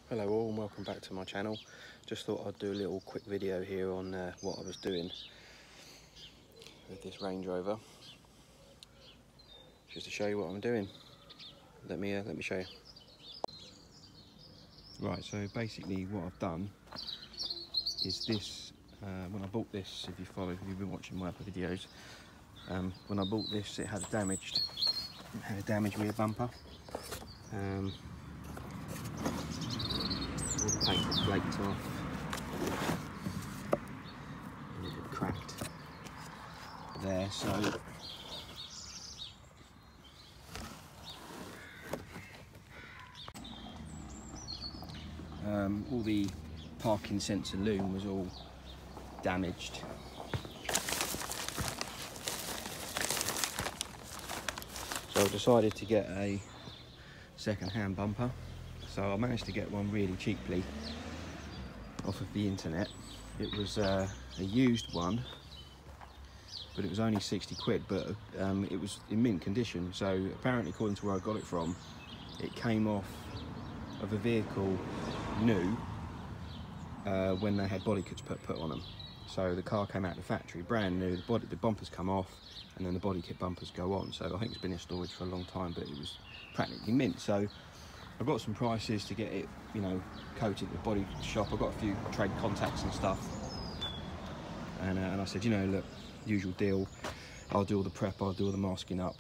Hello all and welcome back to my channel. Just thought I'd do a little quick video here on what I was doing with this Range Rover, just to show you what I'm doing. Let me show you. Right, so basically what I've done is this. When I bought this, if you've been watching my other videos, when I bought this, it had a damaged rear bumper. All the paint was flaked off, and it had cracked there, so all the parking sensor loom was all damaged. So I decided to get a second-hand bumper. So I managed to get one really cheaply off of the internet. It was a used one, but it was only 60 quid, but it was in mint condition. So apparently, according to where I got it from, it came off of a vehicle new when they had body kits put on them. So the car came out of the factory brand new, the bumpers come off, and then the body kit bumpers go on. So I think it's been in storage for a long time, but it was practically mint. So I got some prices to get it, you know, coated at the body shop. I got a few trade contacts and stuff, and I said, you know, look, usual deal, I'll do all the prep, I'll do all the masking up.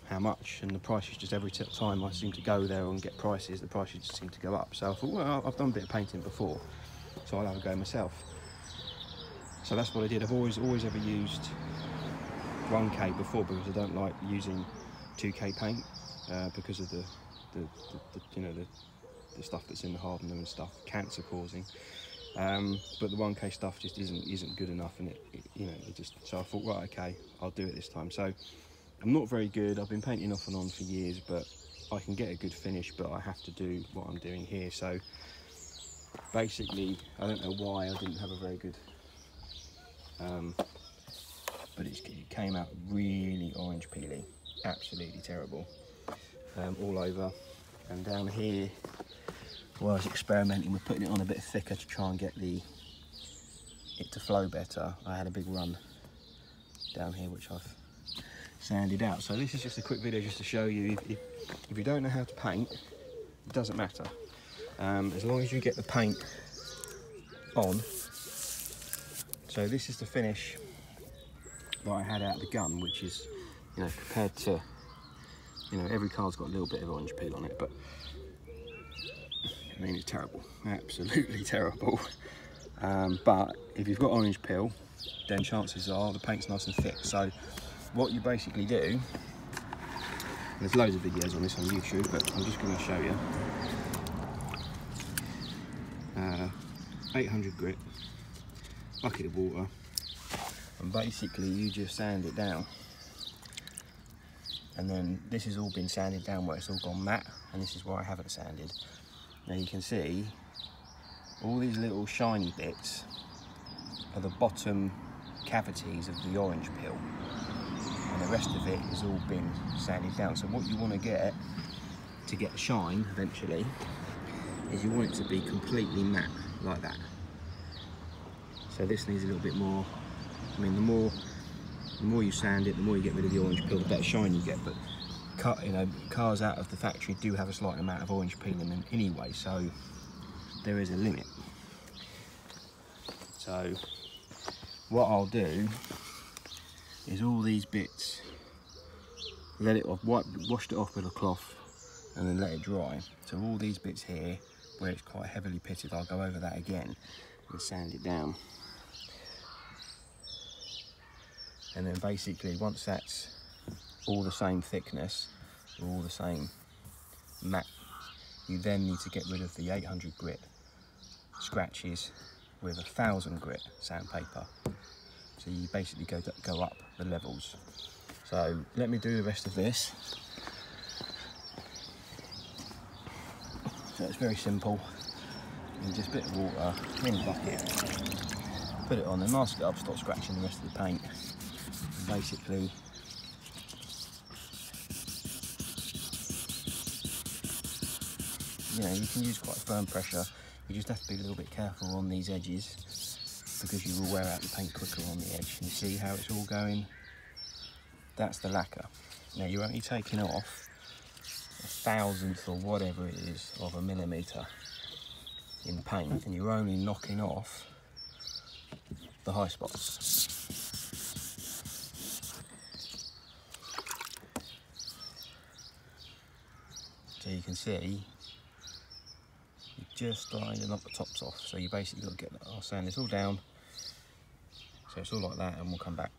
How much? And the prices, just every time I seem to go there and get prices, the prices just seem to go up. So I thought, well, I've done a bit of painting before, so I'll have a go myself. So that's what I did. I've always ever used 1K before, because I don't like using 2K paint because of the stuff that's in the hardener and stuff, cancer causing. But the 1K stuff just isn't good enough, and so I thought, right, okay, I'll do it this time. So I'm not very good. I've been painting off and on for years, but I can get a good finish, but I have to do what I'm doing here. So basically, I don't know why I didn't have a very good but it came out really orange peely, absolutely terrible, all over. And down here, well, I was experimenting with putting it on a bit thicker to try and get it to flow better. I had a big run down here, which I've sanded out. So this is just a quick video just to show you, if you don't know how to paint, it doesn't matter. As long as you get the paint on. So this is the finish that I had out of the gun, which is, you know, compared to, you know, every car's got a little bit of orange peel on it, but I mean, it's terrible, absolutely terrible. But if you've got orange peel, then chances are the paint's nice and thick. So what you basically do, and there's loads of videos on this on YouTube, but I'm just going to show you. 800 grit, bucket of water, and basically you just sand it down. And then this has all been sanded down where it's all gone matte, and this is where I haven't sanded. Now you can see all these little shiny bits are the bottom cavities of the orange peel, and the rest of it has all been sanded down. So what you want to get the shine eventually is you want it to be completely matte, like that. So this needs a little bit more. I mean, the more you sand it, the more you get rid of the orange peel, the better shine you get. But cars out of the factory do have a slight amount of orange peel in them anyway, so there is a limit. So what I'll do is all these bits, let it off, washed it off with a cloth, and then let it dry. So all these bits here, where it's quite heavily pitted, I'll go over that again and sand it down. And then basically, once that's all the same thickness, or all the same matte, you then need to get rid of the 800 grit scratches with 1000 grit sandpaper. So you basically go up the levels. So let me do the rest of this. So it's very simple. And just a bit of water in the bucket, put it on, then mask it up, stop scratching the rest of the paint. And basically you know, you can use quite a firm pressure. You just have to be a little bit careful on these edges because you will wear out the paint quicker on the edge. And you see how it's all going? That's the lacquer. Now you're only taking off a thousandth or whatever it is of a millimetre in paint, and you're only knocking off the high spots. So you can see you're just starting to knock the tops off. So you basically got to get that. I'll sand this all down so it's all like that, and we'll come back.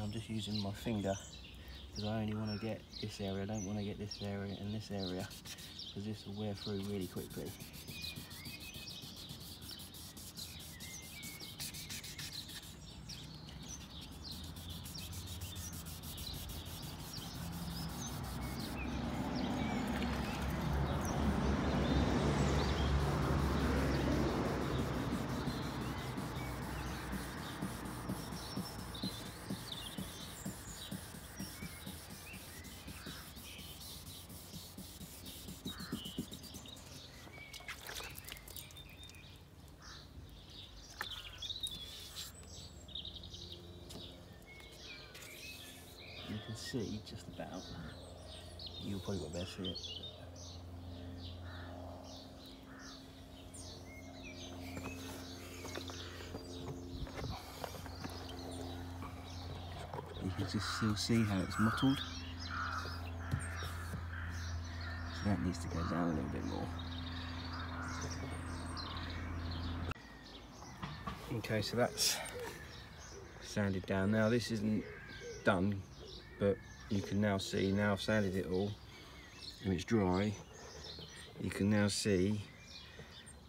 I'm just using my finger because I only want to get this area. I don't want to get this area and this area because this will wear through really quickly. You can see just about, you'll probably won't be able to see it. You can just still see how it's mottled. So that needs to go down a little bit more. Okay, so that's sanded down. Now this isn't done, but you can now see, now I've sanded it all and it's dry, you can now see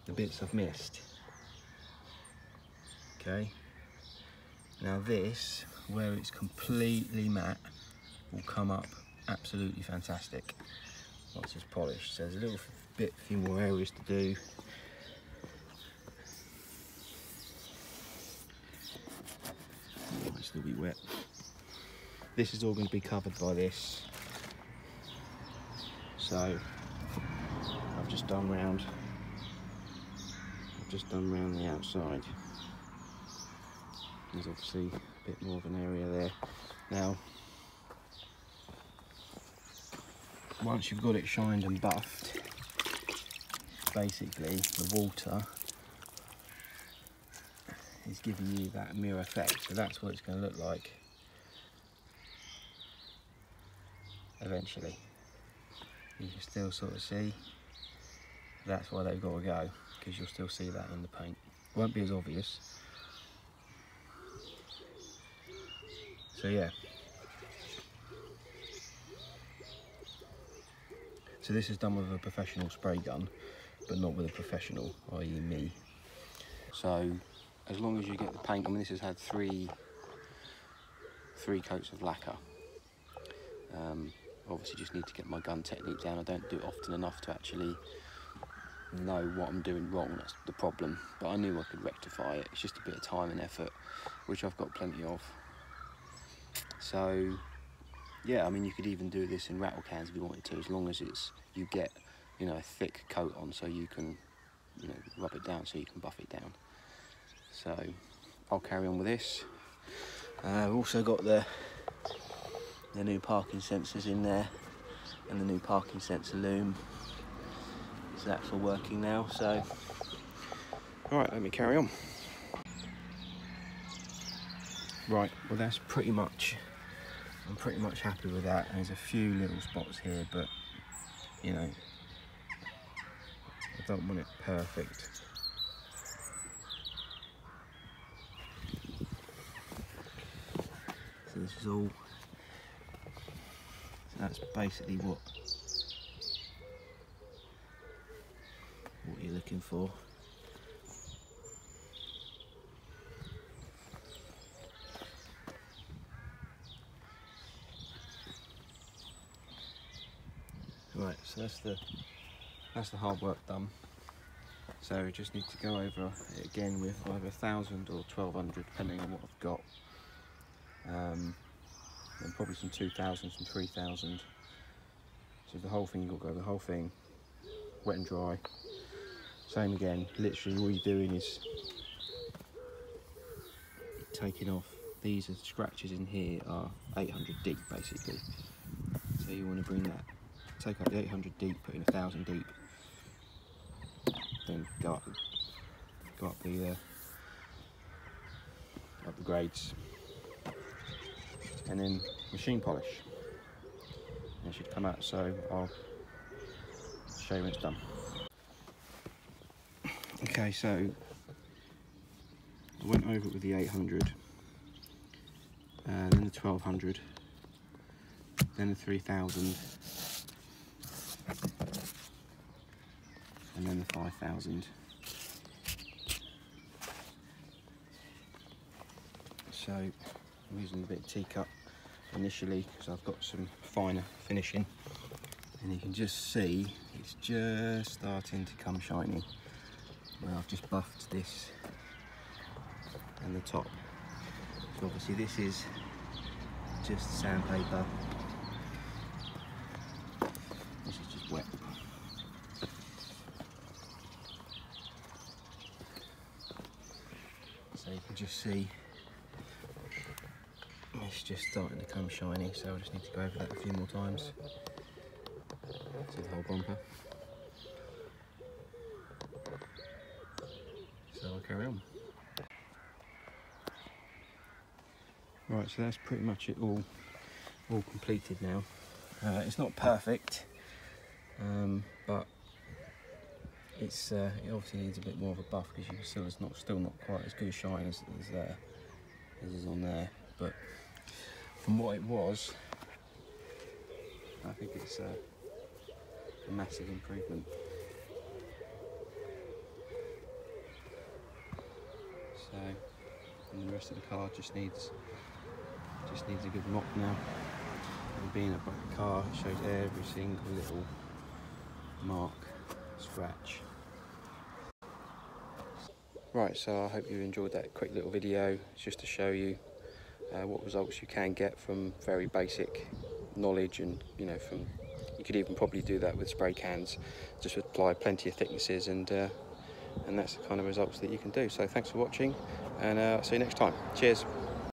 the bits I've missed. Okay, now this, where it's completely matte, will come up absolutely fantastic once it's polished. So there's a little bit, few more areas to do. It might still be wet. This is all going to be covered by this. So I've just done round the outside. There's obviously a bit more of an area there. Now, once you've got it shined and buffed, basically the water is giving you that mirror effect. So that's what it's going to look like eventually. You can still sort of see, that's why they've got to go, because you'll still see that in the paint. It won't be as obvious. So yeah. So this is done with a professional spray gun, but not with a professional, i.e. me. So as long as you get the paint, I mean this has had three coats of lacquer. Obviously just need to get my gun technique down. I don't do it often enough to actually know what I'm doing wrong, that's the problem. But I knew I could rectify it. It's just a bit of time and effort, which I've got plenty of. So yeah, I mean you could even do this in rattle cans if you wanted to, as long as you get, you know, a thick coat on so you can, you know, rub it down so you can buff it down. So I'll carry on with this. I've also got the new parking sensors in there and the new parking sensor loom. So that's all working now. So alright, let me carry on. Right, well that's pretty much I'm pretty much happy with that. There's a few little spots here, but you know, I don't want it perfect. So this is all, so that's basically what you're looking for. Right, so that's the hard work done. So we just need to go over it again with either 1,000 or 1,200, depending on what I've got. And probably some 2,000, some 3,000. So the whole thing, you've got to go over the whole thing, wet and dry. Same again, literally all you're doing is taking off. These are scratches in here are 800 deep basically. So you want to bring that, take out the 800 deep, put in 1,000 deep, then go up the grades, and then machine polish. And it should come out, so I'll show you when it's done. Okay, so I went over it with the 800, then the 1,200, then the 3,000, and then the 5,000. So I'm using a bit of teacup initially because I've got some finer finishing, and you can just see it's just starting to come shiny where I've just buffed this and the top. So obviously this is just sandpaper, this is just wet. So you can just see it's just starting to come shiny, so I just need to go over that a few more times to the whole bumper. So I'll carry on. Right, so that's pretty much it all completed now. It's not perfect, but it's it obviously needs a bit more of a buff because you can see it's still not quite as good a shine as is on there. But from what it was, I think it's a massive improvement. So, and the rest of the car just needs a good mop now. And being a black car, it shows every single little mark, scratch. Right, so I hope you enjoyed that quick little video. It's just to show you what results you can get from very basic knowledge, and you know, you could even probably do that with spray cans. Just apply plenty of thicknesses, and that's the kind of results that you can do. So thanks for watching, and I'll see you next time. Cheers.